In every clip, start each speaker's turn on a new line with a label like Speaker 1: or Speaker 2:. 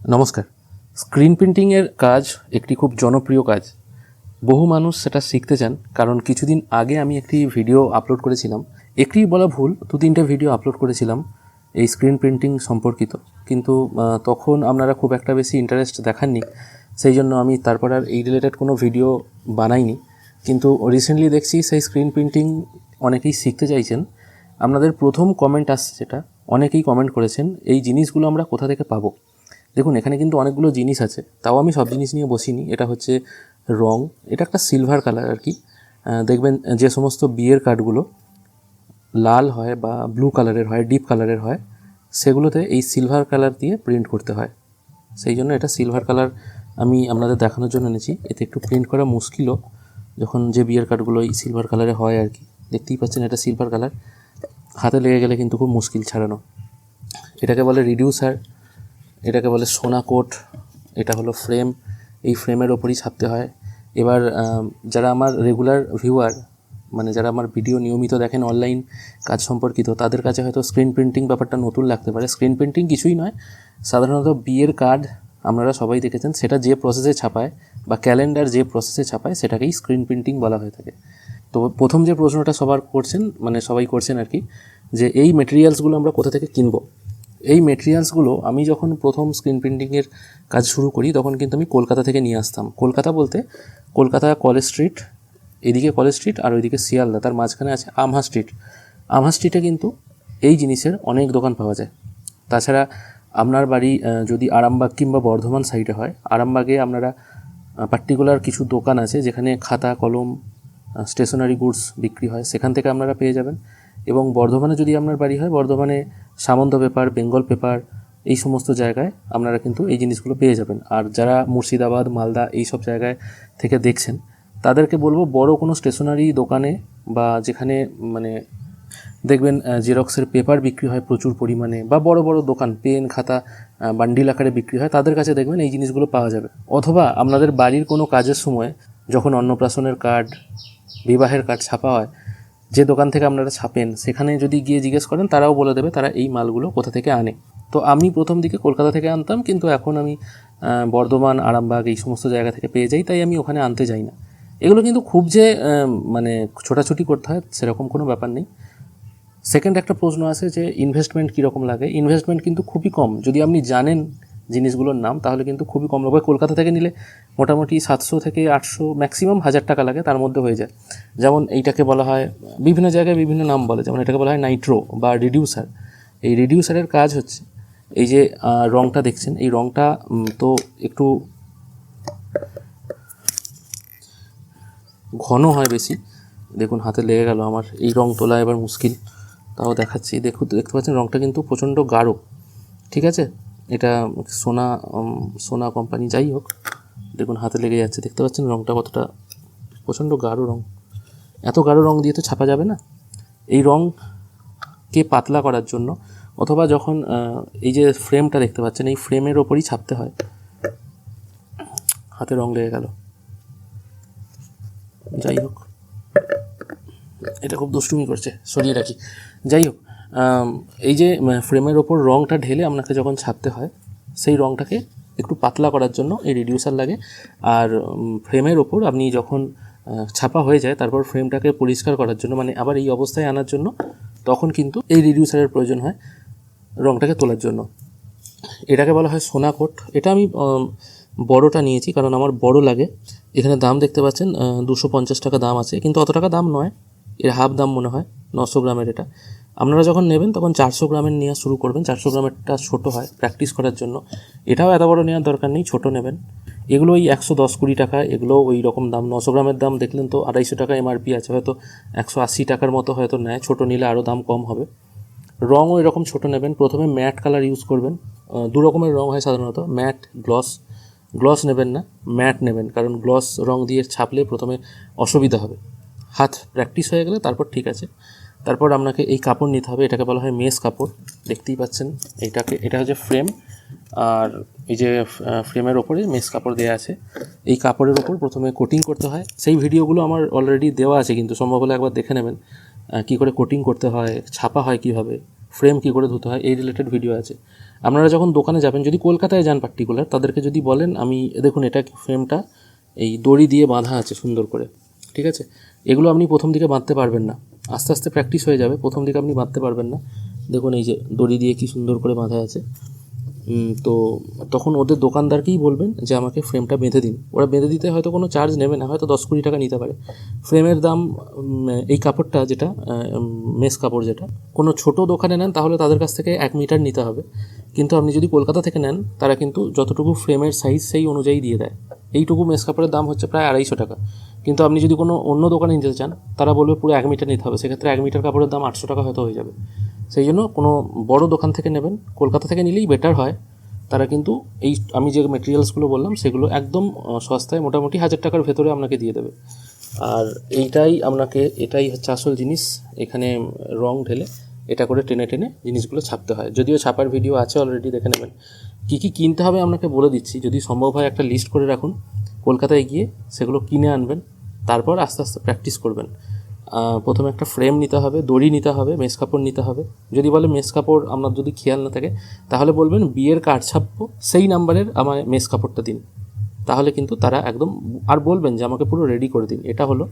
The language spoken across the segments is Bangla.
Speaker 1: নমস্কার। স্ক্রিন প্রিন্টিংয়ের কাজ একটি খুব জনপ্রিয় কাজ। বহু মানুষ সেটা শিখতে চান, কারণ কিছুদিন আগে আমি একটি ভিডিও আপলোড করেছিলাম। একটি বলা ভুল, 2-3টে ভিডিও আপলোড করেছিলাম এই স্ক্রিন প্রিন্টিং সম্পর্কিত, কিন্তু তখন আপনারা খুব একটা বেশি ইন্টারেস্ট দেখাননি, সেই জন্য আমি তারপর আর এই রিলেটেড কোনো ভিডিও বানাইনি। কিন্তু রিসেন্টলি দেখছি সেই স্ক্রিন প্রিন্টিং অনেকেই শিখতে চাইছেন। আপনাদের প্রথম কমেন্ট আসছে, যেটা অনেকেই কমেন্ট করেছেন, এই জিনিসগুলো আমরা কোথা থেকে পাবো। দেখুন, এখানে কিন্তু অনেকগুলো জিনিস আছে, তাও আমি সব জিনিস নিয়ে বসিনি। এটা হচ্ছে রং, এটা একটা সিলভার কালার আর কি। দেখবেন যে সমস্ত বিয়ের কার্ডগুলো লাল হয় বা ব্লু কালারের হয়, ডিপ কালারের হয়, সেগুলোতে এই সিলভার কালার দিয়ে প্রিন্ট করতে হয়। সেই জন্য এটা সিলভার কালার আমি আপনাদের দেখানোর জন্য এনেছি। এতে একটু প্রিন্ট করা মুশকিলও, যখন যে বিয়ের কার্ডগুলো এই সিলভার কালারে হয় আর কি। দেখতেই পাচ্ছেন এটা সিলভার কালার, হাতে লেগে গেলে কিন্তু খুব মুশকিল ছাড়ানো। এটাকে বলে রিডিউসার, এটাকে বলে সোনা কোট, এটা হলো ফ্রেম। এই ফ্রেমের ওপরই ছাপতে হয়। এবার যারা আমার রেগুলার ভিউয়ার, মানে যারা আমার ভিডিও নিয়মিত দেখেন অনলাইন কাজ সম্পর্কিত, তাদের কাছে হয়তো স্ক্রিন প্রিন্টিং ব্যাপারটা নতুন লাগতে পারে। স্ক্রিন প্রিন্টিং কিছুই নয়, সাধারণত বিয়ের কার্ড আপনারা সবাই দেখেছেন, সেটা যে প্রসেসে ছাপায় বা ক্যালেন্ডার যে প্রসেসে ছাপায় সেটাকেই স্ক্রিন প্রিন্টিং বলা হয়ে থাকে। তো প্রথম যে প্রশ্নটা সবাই করছেন আর কি, যে এই মেটেরিয়ালসগুলো আমরা কোথা থেকে কিনবো। এই মেটেরিয়ালসগুলো আমি যখন প্রথম স্ক্রিন প্রিন্টিংয়ের কাজ শুরু করি, তখন কিন্তু আমি কলকাতা থেকে নিয়ে আসতাম। কলকাতা বলতে কলকাতা কলেজ স্ট্রিট, এদিকে কলেজ স্ট্রিট আর ওইদিকে শিয়ালদা, তার মাঝখানে আছে আমহা স্ট্রিট। আমহা স্ট্রিটে কিন্তু এই জিনিসের অনেক দোকান পাওয়া যায়। তাছাড়া আপনার বাড়ি যদি আরামবাগ কিংবা বর্ধমান সাইডে হয়, আরামবাগে আপনারা পার্টিকুলার কিছু দোকান আছে যেখানে খাতা কলম স্টেশনারি গুডস বিক্রি হয়, সেখান থেকে আপনারা পেয়ে যাবেন। এবং বর্ধমানে যদি আপনার বাড়ি হয়, বর্ধমানে সামন্ত পেপার, বেঙ্গল পেপার, এই সমস্ত জায়গায় আপনারা কিন্তু এই জিনিসগুলো পেয়ে যাবেন। আর যারা মুর্শিদাবাদ, মালদা এই সব জায়গায় থেকে দেখছেন, তাদেরকে বলবো বড় কোনো স্টেশনারি দোকানে বা যেখানে মানে দেখবেন জেরক্সের পেপার বিক্রি হয় প্রচুর পরিমাণে, বা বড় বড় দোকান পেন খাতা বান্ডিল আকারে বিক্রি হয়, তাদের কাছে দেখবেন এই জিনিসগুলো পাওয়া যাবে। অথবা আপনাদের বাড়ির কোনো কাজের সময় যখন অন্নপ্রাশনের কার্ড, বিবাহের কার্ড ছাপা হয়, যে দোকান থেকে আপনারা ছাপেন, সেখানে যদি গিয়ে জিজ্ঞেস করেন, তারাও বলে দেবে তারা এই মালগুলো কোথা থেকে আনে। তো আমি প্রথম দিকে কলকাতা থেকে আনতাম, কিন্তু এখন আমি বর্ধমান, আরামবাগ এই সমস্ত জায়গা থেকে পেয়ে যাই, তাই আমি ওখানে আনতে যাই না। এগুলো কিন্তু খুব যে মানে ছোটাছুটি করতে হয় সেরকম কোনো ব্যাপার নেই। সেকেন্ড একটা প্রশ্ন আছে যে ইনভেস্টমেন্ট কীরকম লাগে। ইনভেস্টমেন্ট কিন্তু খুবই কম, যদি আপনি জানেন জিনিসগুলোর নাম, তাহলে কিন্তু খুবই কম লাগবে। কলকাতা থেকে নিলে মোটামুটি 700 থেকে 800, ম্যাক্সিমাম 1000 টাকা লাগে, তার মধ্যে হয়ে যায়। যেমন এইটাকে বলা হয়, বিভিন্ন জায়গায় বিভিন্ন নাম বলে, যেমন এটাকে বলা হয় নাইট্রো বা রিডিউসার। এই রিডিউসারের কাজ হচ্ছে, এই যে রঙটা দেখছেন, এই রঙটা তো একটু ঘন হয় বেশি। দেখুন হাতে লেগে গেল আমার, এই রং তোলা এবার মুশকিল, তাও দেখাচ্ছি। দেখতে পাচ্ছেন রঙটা কিন্তু প্রচণ্ড গাঢ়, ঠিক আছে। এটা সোনা কোম্পানি, যাই হোক, দেখুন হাতে লেগে যাচ্ছে, দেখতে পাচ্ছেন রঙটা কতটা প্রচণ্ড গাঢ় রঙ। এত গাঢ় রঙ দিয়ে তো ছাপা যাবে না। এই রঙকে পাতলা করার জন্য, অথবা যখন এই যে ফ্রেমটা দেখতে পাচ্ছেন, এই ফ্রেমের ওপরই ছাপতে হয়। হাতে রঙ লেগে গেল, যাই হোক, এটা খুব দুষ্টুমি করছে, সরিয়ে রাখি। যাই হোক, এই যে ফ্রেমের ওপর রঙটা ঢেলে আপনাকে যখন ছাপতে হয়, সেই রঙটাকে একটু পাতলা করার জন্য এই রিডিউসার লাগে। আর ফ্রেমের ওপর আপনি যখন ছাপা হয়ে যায়, তারপর ফ্রেমটাকে পরিষ্কার করার জন্য, মানে আবার এই অবস্থায় আনার জন্য, তখন কিন্তু এই রিডিউসারের প্রয়োজন হয় রঙটাকে তোলার জন্য। এটাকে বলা হয় সোনা কোট। এটা আমি বড়টা নিয়েছি কারণ আমার বড় লাগে। এখানে দাম দেখতে পাচ্ছেন 250 টাকা দাম আছে, কিন্তু অত টাকা দাম নয়, এর হাফ দাম মনে হয়, 900 গ্রামের। এটা আপনারা যখন নেবেন তখন 400 গ্রামের নেওয়া শুরু করবেন। 400 গ্রামেরটা ছোটো হয় প্র্যাকটিস করার জন্য, এটাও এত বড় নেওয়ার দরকার নেই, ছোটো নেবেন। এগুলো ওই 110-20 টাকা, এগুলো ওই রকম দাম। 900 গ্রামের দাম দেখলেন তো 250 টাকা এমআরপি আছে, হয়তো 180 টাকার মতো হয়তো নেয়। ছোটো নিলে আরও দাম কম হবে। রঙও এরকম ছোটো নেবেন। প্রথমে ম্যাট কালার ইউজ করবেন। দু রকমের রঙ হয় সাধারণত, ম্যাট, গ্লস। গ্লস নেবেন না, ম্যাট নেবেন, কারণ গ্লস রঙ দিয়ে ছাপলে প্রথমে অসুবিধা হবে। হাত প্র্যাকটিস হয়ে গেলে তারপর ঠিক আছে। তারপর আপনাকে এই কাপড় নিতে হবে, এটাকে বলা হয় মেস কাপড়। দেখতেই পাচ্ছেন এটা হচ্ছে ফ্রেম, আর এই যে ফ্রেমের ওপরে মেস কাপড় দেওয়া আছে। এই কাপড়ের ওপর প্রথমে কোটিং করতে হয়। সেই ভিডিওগুলো আমার অলরেডি দেওয়া আছে, কিন্তু সম্ভব হলে একবার দেখে নেবেন কী করে কোটিং করতে হয়, ছাপা হয় কীভাবে, ফ্রেম কী করে ধুতে হয় এই রিলেটেড ভিডিও আছে। আপনারা যখন দোকানে যাবেন, যদি কলকাতায় যান পার্টিকুলার, তাদেরকে যদি বলেন আমি দেখুন এটা ফ্রেমটা এই দড়ি দিয়ে বাঁধা আছে সুন্দর করে, ঠিক আছে, এগুলো আপনি প্রথম দিকে বাঁধতে পারবেন না, আস্তে আস্তে প্র্যাকটিস হয়ে যাবে, প্রথম দিকে আপনি বাঁধতে পারবেন না। দেখুন এই যে দড়ি দিয়ে কি সুন্দর করে বাঁধা আছে। তো তখন ওদের দোকানদারকেই বলবেন যে আমাকে ফ্রেমটা বেঁধে দিন। ওরা বেঁধে দিতে হয়তো কোনো চার্জ নেবে না, হয়তো 10-20 টাকা নিতে পারে। ফ্রেমের দাম এই কাপড়টা যেটা মেস কাপড় যেটা কোনো ছোট দোকানে নেন তাহলে তাদের কাছ থেকে 1 মিটার নিতে হবে, কিন্তু আপনি যদি কলকাতা থেকে নেন তারা কিন্তু যতটুকু ফ্রেমের সাইজ সেই অনুযায়ী দিয়ে দেয়। এইটুকু মেস কাপড়ের দাম হচ্ছে প্রায় 250 টাকা, কিন্তু আপনি যদি কোনো অন্য দোকানে নিতে চান তারা বলবে পুরো 1 মিটার নিতে হবে, সেক্ষেত্রে 1 মিটার কাপড়ের দাম 800 টাকা হয়তো হয়ে যাবে। সেই জন্য কোনো বড় দোকান থেকে নেবেন, কলকাতা থেকে নিলেই বেটার হয়। তারা কিন্তু এই আমি যে মেটেরিয়ালসগুলো বললাম সেগুলো একদম সস্তায় মোটামুটি 1000 টাকার ভেতরে আপনাকে দিয়ে দেবে। আর এটাই হচ্ছে আসল জিনিস। এখানে রং ঢেলে এটা করে টেনে টেনে জিনিসগুলো ছাপতে হয়, যদিও ছাপার ভিডিও আছে অলরেডি, দেখে নেবেন। কী কী কিনতে হবে আপনাকে বলে দিচ্ছি, যদি সম্ভব হয় একটা লিস্ট করে রাখুন, কলকাতায় গিয়ে সেগুলো কিনে আনবেন, তারপর আস্তে আস্তে প্র্যাকটিস করবেন। প্রথমে একটা ফ্রেম নিতে হবে, দড়ি নিতে হবে, মেস কাপড় নিতে হবে। যদি বলে মেস কাপড় আপনার যদি খেয়াল না থাকে তাহলে বলবেন বিয়ের কার্ড ছাপবো, সেই নাম্বারের আমার মেস কাপড়টা দিন, তাহলে কিন্তু তারা একদম, আর বলবেন যে আমাকে পুরো রেডি করে দিন। এটা হলো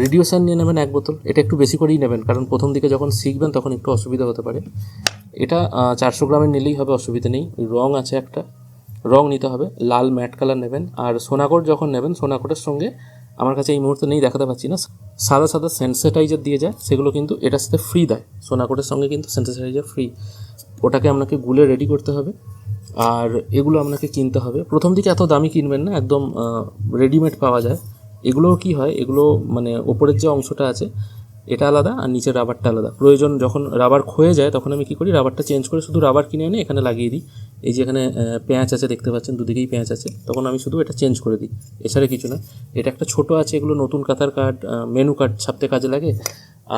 Speaker 1: রেডিওসান নিয়ে নেবেন 1 বোতল, এটা একটু বেশি করেই নেবেন কারণ প্রথম দিকে যখন শিখবেন তখন একটু অসুবিধা হতে পারে। এটা 400 গ্রামের নিলেই হবে, অসুবিধা নেই। ওই রং আছে একটা, রং নিতে হবে, লাল ম্যাট কালার নেবেন। আর সোনাকোট যখন নেবেন, সোনাকোটের সঙ্গে আমার কাছে এই মুহূর্তে নেই, দেখাতে পাচ্ছি না, সাদা সাদা সেন্সিটাইজার দিয়ে যায়, সেগুলো কিন্তু এটার সাথে ফ্রি দেয়, সোনাকোটের সঙ্গে কিন্তু সেন্সিটাইজার ফ্রি। ওটাকে আপনাকে গুলে রেডি করতে হবে, আর এগুলো আপনাকে কিনতে হবে। প্রথম দিকে এত দামি কিনবেন না, একদম রেডিমেড পাওয়া যায়। এগুলো কি হয়, এগুলো মানে ওপরের যে অংশটা আছে এটা আলাদা আর নিচের রাবারটা আলাদা। প্রয়োজন যখন রাবার ক্ষয়ে যায় তখন আমি কী করি, রাবারটা চেঞ্জ করে শুধু রাবার কিনে এনে এখানে লাগিয়ে দিই। এই যে এখানে পেঁয়াজ আছে দেখতে পাচ্ছেন, দুদিকেই পেঁয়াজ আছে, তখন আমি শুধু এটা চেঞ্জ করে দিই, এছাড়া কিছু না। এটা একটা ছোট আছে, এগুলো নতুন কাতার কার্ড, মেনু কার্ড ছাপতে কাজে লাগে।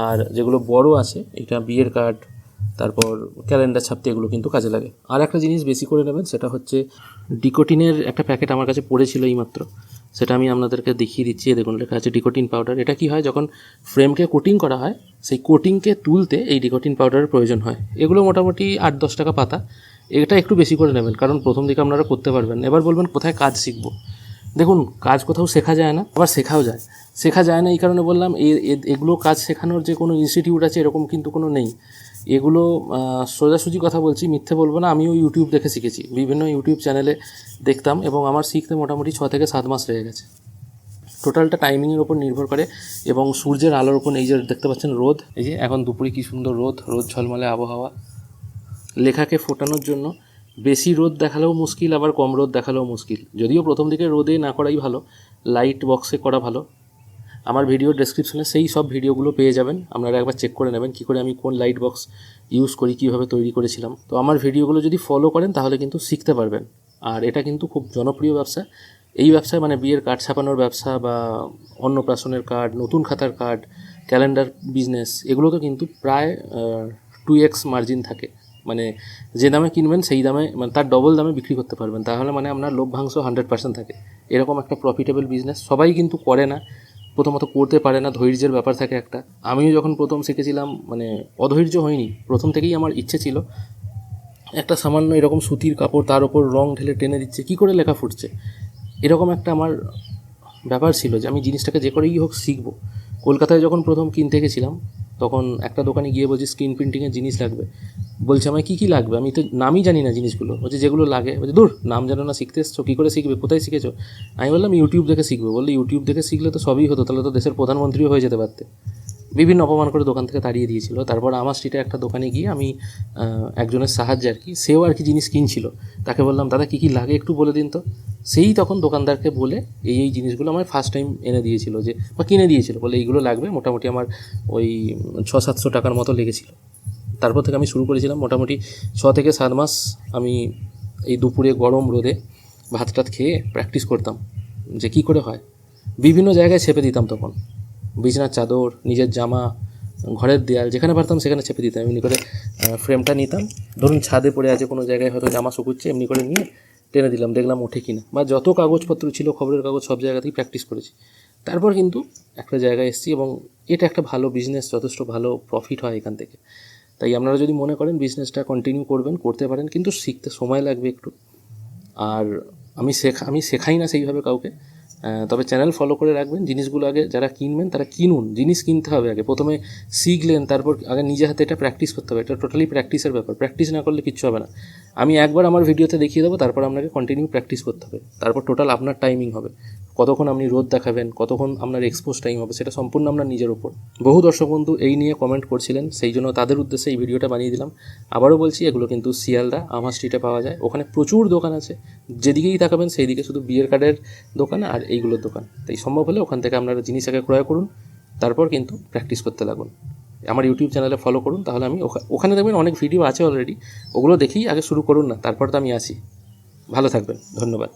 Speaker 1: আর যেগুলো বড় আছে, এটা বিয়ের কার্ড, তারপর ক্যালেন্ডার ছাপতে, এগুলো কিন্তু কাজে লাগে। আর একটা জিনিস বেশি করে নেবেন, সেটা হচ্ছে ডিকোটিনের একটা প্যাকেট আমার কাছে পড়েছিল এইমাত্র, সেটা আমি আপনাদেরকে দেখিয়ে দিচ্ছি। দেখুন লেখা আছে ডিকোটিন পাউডার। এটা কি হয়, যখন ফ্রেমকে কোটিং করা হয় সেই কোটিংকে তুলতে এই ডিকোটিন পাউডারের প্রয়োজন হয়। এগুলো মোটামুটি 8-10 টাকা পাতা। এটা একটু বেশি করে নেবেন কারণ প্রথম দিকে আপনারা করতে পারবেন। এবার বলবেন কোথায় কাজ শিখবো। দেখুন কাজ কোথাও শেখা যায় না, আবার শেখাও যায়। শেখা যায় না এই কারণে বললাম, এগুলো কাজ শেখানোর যে কোনো ইনস্টিটিউট আছে এরকম কিন্তু কোনো নেই। এগুলো সোজাসুজি কথা বলছি, মিথ্যে বলবো না, আমিও ইউটিউব দেখে শিখেছি, বিভিন্ন ইউটিউব চ্যানেলে দেখতাম, এবং আমার শিখতে মোটামুটি 6 থেকে 7 মাস লেগে গেছে। টোটালটা টাইমিংয়ের ওপর নির্ভর করে এবং সূর্যের আলোর ওপর। এই যে দেখতে পাচ্ছেন রোদ, এই যে এখন দুপুরে কী সুন্দর রোদ, রোদ ঝলমলে আবহাওয়া। লেখাকে ফোটানোর জন্য বেশি রোদ দেখালেও মুশকিল, আবার কম রোদ দেখালেও মুশকিল। যদিও প্রথম দিকে রোদে না করাই ভালো, লাইট বক্সে করা ভালো। আমার ভিডিও ডেসক্রিপশনে সেই সব ভিডিওগুলো পেয়ে যাবেন, আপনারা একবার চেক করে নেবেন কী করে আমি কোন লাইট বক্স ইউজ করি, কীভাবে তৈরি করেছিলাম। তো আমার ভিডিওগুলো যদি ফলো করেন তাহলে কিন্তু শিখতে পারবেন। আর এটা কিন্তু খুব জনপ্রিয় ব্যবসা। এই ব্যবসায় মানে বিয়ের কার্ড ছাপানোর ব্যবসা বা অন্নপ্রাশনের কার্ড, নতুন খাতার কার্ড, ক্যালেন্ডার বিজনেস, এগুলোতে কিন্তু প্রায় 2x মার্জিন থাকে। মানে যে দামে কিনবেন সেই দামে, মানে তার ডবল দামে বিক্রি করতে পারবেন, তাহলে মানে আপনার লভ্যাংশ 100% থাকে। এরকম একটা প্রফিটেবল বিজনেস সবাই কিন্তু করে না, প্রথমত করতে পারে না, ধৈর্যের ব্যাপার থাকে একটা। আমিও যখন প্রথম শিখেছিলাম মানে অধৈর্য হয়নি, প্রথম থেকেই আমার ইচ্ছে ছিল একটা সামান্য এরকম সুতির কাপড়, তার ওপর রং ঢেলে টেনে দিচ্ছে, কী করে লেখা ফুটছে, এরকম একটা আমার ব্যাপার ছিল যে আমি জিনিসটাকে যে করেই হোক শিখবো। কলকাতায় যখন প্রথম কিনতে গেছিলাম তখন একটা দোকানে গিয়ে বলছি স্ক্রিন প্রিন্টিংয়ের জিনিস লাগবে। বলছে আমায় কী কী লাগবে, আমি তো নামই জানি না জিনিসগুলো। বলছে যেগুলো লাগে, বলছে দূর, নাম জানো না, শিখতে এসছো, কী করে শিখবে, কোথায় শিখেছো? আমি বললাম ইউটিউব দেখে শিখবে। বললে ইউটিউব দেখে শিখলে তো সবই হতো, তাহলে তো দেশের প্রধানমন্ত্রীও হয়ে যেতে পারতে। বিভিন্ন অপমান করে দোকান থেকে তাড়িয়ে দিয়েছিল। তারপর আমার স্ট্রিটে একটা দোকানে গিয়ে আমি একজনের সাহায্যে আর কি, সেও আর কি জিনিস কিনছিল, তাকে বললাম দাদা কী কী লাগে একটু বলে দিন তো। সেই তখন দোকানদারকে বলে এই জিনিসগুলো আমার ফার্স্ট টাইম এনে দিয়েছিল, যে বা কিনে দিয়েছিল, বলে এইগুলো লাগবে। মোটামুটি আমার ওই 600-700 টাকার মতো লেগেছিল। তারপর থেকে আমি শুরু করেছিলাম, মোটামুটি 6 থেকে 7 মাস আমি এই দুপুরে গরম রোদে ভাত টাত খেয়ে প্র্যাকটিস করতাম যে কী করে হয়। বিভিন্ন জায়গায় ছেপে দিতাম তখন, বিছানার চাদর, নিজের জামা, ঘরের দেয়াল, যেখানে পারতাম সেখানে ছেপে দিতাম। এমনি করে ফ্রেমটা নিতাম, ধরুন ছাদে পড়ে আছে কোনো জায়গায়, হয়তো জামা শুকুচ্ছে, এমনি করে নিয়ে টেনে দিলাম, দেখলাম ওঠে কিনা। বা যত কাগজপত্র ছিল, খবরের কাগজ, সব জায়গাতেই প্র্যাকটিস করেছি। তারপর কিন্তু একটা জায়গায় এসেছি, এবং এটা একটা ভালো বিজনেস, যথেষ্ট ভালো প্রফিট হয় এখান থেকে। তাই আপনারা যদি মনে করেন বিজনেসটা কন্টিনিউ করবেন, করতে পারেন, কিন্তু শিখতে সময় লাগবে একটু। আর আমি শেখাই না সেইভাবে কাউকে, তবে চ্যানেল ফলো করে রাখবেন। জিনিসগুলো আগে যারা কিনবেন তারা কিনুন, জিনিস কিনতে হবে আগে। প্রথমে শিখলেন, তারপর আগে নিজে হাতে এটা প্র্যাকটিস করতে হবে। এটা টোটালি প্র্যাকটিসের ব্যাপার, প্র্যাকটিস না করলে কিচ্ছু হবে না। আমি একবার আমার ভিডিওতে দেখিয়ে দেবো, তারপর আপনাকে কন্টিনিউ প্র্যাকটিস করতে হবে। তারপর টোটাল আপনার টাইমিং হবে, কতক্ষণ আপনি রোদ দেখাবেন, কতক্ষণ আপনার এক্সপোজ টাইম হবে, সেটা সম্পূর্ণ আপনার নিজের উপর। বহু দর্শক বন্ধু এই নিয়ে কমেন্ট করছিলেন, সেই জন্য তাদের উদ্দেশ্যে এই ভিডিওটা বানিয়ে দিলাম। আবারও বলছি, এগুলো কিন্তু শিয়ালদা আমা স্ট্রিটে পাওয়া যায়। ওখানে প্রচুর দোকান আছে, যেদিকেই তাকাবেন সেই দিকে শুধু বিয়ের কার্ডের দোকান আর এইগুলোর দোকান। তাই সম্ভব হলে ওখান থেকে আপনারা জিনিস আগে ক্রয় করুন, তারপর কিন্তু প্র্যাকটিস করতে লাগুন। আমার ইউটিউব চ্যানেলে ফলো করুন, তাহলে আমি ওখানে দেখবেন অনেক ভিডিও আছে অলরেডি, ওগুলো দেখেই আগে শুরু করুন না, তারপর তো আমি আসি। ভালো থাকবেন, ধন্যবাদ।